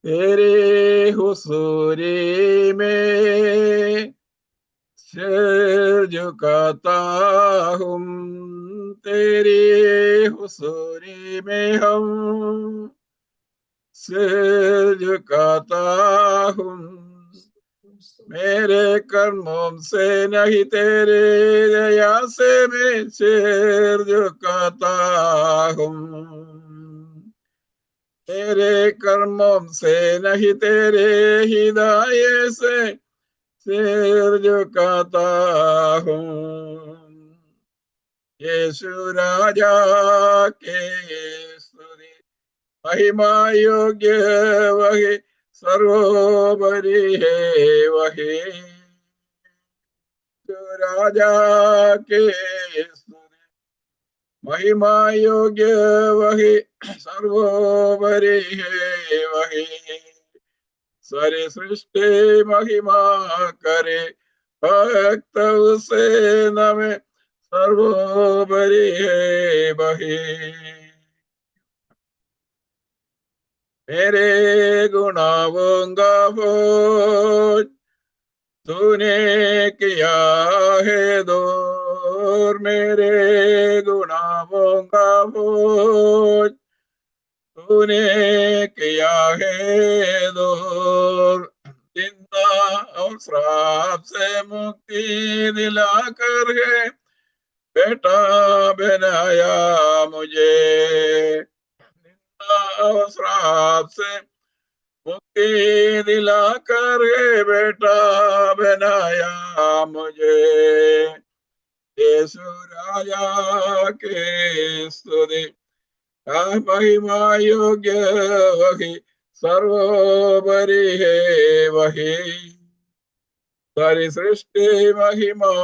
तेरे हुजूरी में सिर झुकाता हूँ, तेरी हुजूरी में हम सिर झुकाता हूँ। मेरे कर्मों से नहीं, तेरे दया से मैं सिर झुकाता हूँ। तेरे कर्मों से नहीं, तेरे हिदायत से सिर झुकाता हूँ। यीशु राजा के स्तुति महिमा योग्य वही, सर्वोपरि है वही। यीशु राजा के स्तुति महिमा योग्य वही, सर्वोपरि है वही। सारी सृष्टि महिमा करे, भक्त उसे नमे, सर्वोपरि है वही। मेरे गुनाहों का बोझ तूने किया है दूर, मेरे गुनाहों का बोझ तूने किया है दूर। चिंता और श्राप से मुक्ति दिलाकर है बेटा बनाया मुझे। चिंता और श्राप से मुक्ति दिलाकर है बेटा बनाया मुझे। यीशु राजा के स्तुति महिमा योग्य वही, सर्वोपरि है वही। सारी सृष्टि महिमा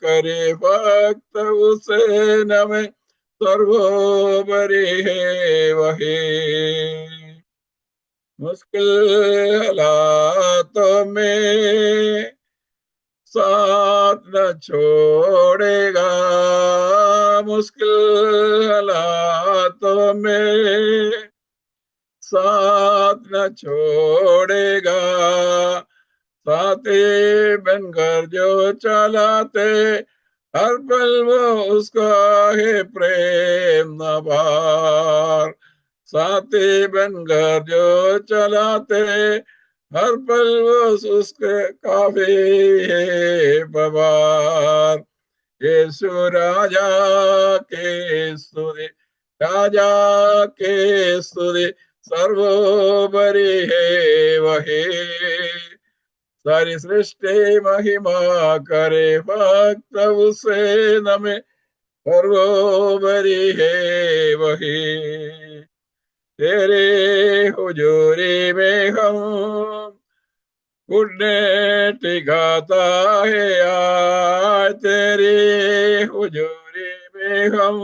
करे, भक्त उसे नमे, सर्वोपरि है वही। मुश्किल हालातों में साथ न छोड़ेगा, मुश्किल हालातों में साथ न छोड़ेगा। साथी बनकर जो चलाते, हर पल वो उसका है प्रेम न भार। साथी बनकर जो चलाते, हर पल वो उसके काफी है बवार। यीशु राजा के स्तुति, राजा के स्तुति, सर्वोपरि है वही। सारी सृष्टि महिमा करे, भक्त उसे नमे, सर्वोपरि है वही। तेरे हुजूरी में हम घुटने टिकाता है आज, तेरे हुजूरी में हम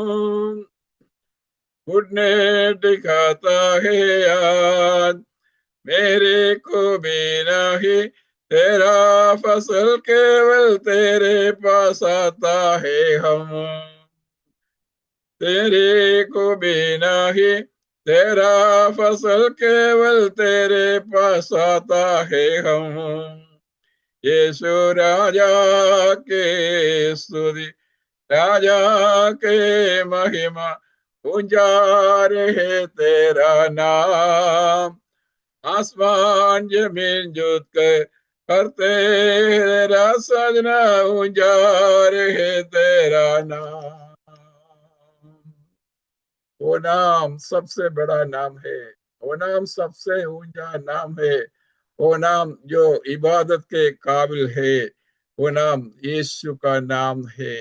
घुटने टिकाता है आज। मेरे को भी नहीं तेरा फसल, केवल तेरे पास आता है हम। तेरे को भी नहीं तेरा फसल, केवल तेरे पास आता है हम। यीशु राजा के स्तुति, राजा के महिमा, ऊंचा रहे तेरा नाम। आसमान जमीन जुट कर करते तेरा सजना, ऊंचा रहे तेरा नाम। वो नाम सबसे बड़ा नाम है, वो नाम सबसे ऊंचा नाम है, वो नाम जो इबादत के काबिल है, वो नाम यीशु का नाम है।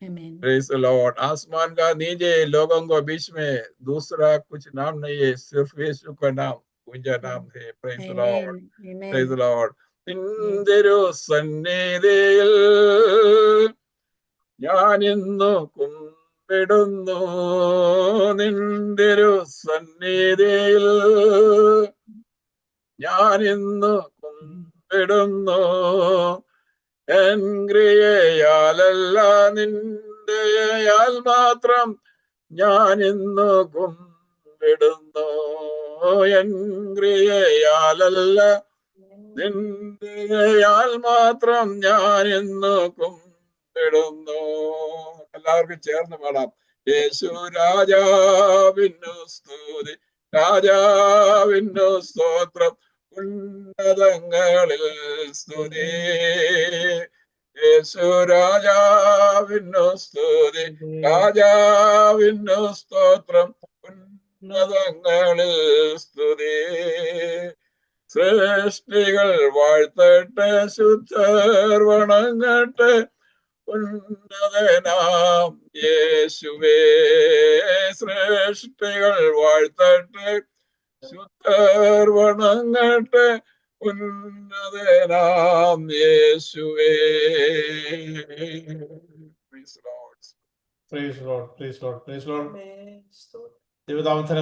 Amen. Praise the Lord. आसमान का नीचे लोगों को बीच में दूसरा कुछ नाम नहीं है, सिर्फ यीशु का नाम ऊंचा नाम है। Praise the Lord, Amen. Praise the Amen. Lord. Yes. നിന്റെ ഒരു സന്നിധിയിൽ ഞാൻ ഇന്നു കുമ്പിടുന്നു, നിന്റെ ഒരു സന്നിധിയിൽ ഞാൻ ഇന്നു കുമ്പിടുന്നു. എൻ ക്രിയയാലല്ല, നിന്റെയാൽ മാത്രം ഞാൻ ഇന്നു കുമ്പിടുന്നു. എൻ ക്രിയയാലല്ല നിന്ദയാൽ മാത്രം ഞാൻ ഇന്ന് കുമ്പിടുന്നു. എല്ലാവർക്കും ചേർന്ന് പാടാം. യേശു രാജാവിന്നു സ്തുതി, രാജാവിന്നു സ്തോത്രം, ഉന്നതങ്ങളിൽ സ്തുതി. യേശു രാജാവിന്നു സ്തുതി, രാജാവിന്നു സ്തോത്രം, ഉന്നതങ്ങളിൽ സ്തുതി. സൃഷ്ടികൾ വാഴ്ത്തട്ടെ, ശുദ്ധർ വണങ്ങട്ടെ, ഉന്നതനാം യേശുവേ. സൃഷ്ടികൾ വാഴ്ത്തട്ടെ, ശുദ്ധർ വണങ്ങട്ടെ, ഉന്നതനാം യേശുവേ. Praise Lord. Praise Lord. Praise Lord. Praise Lord. ദൈവനാമത്തിന്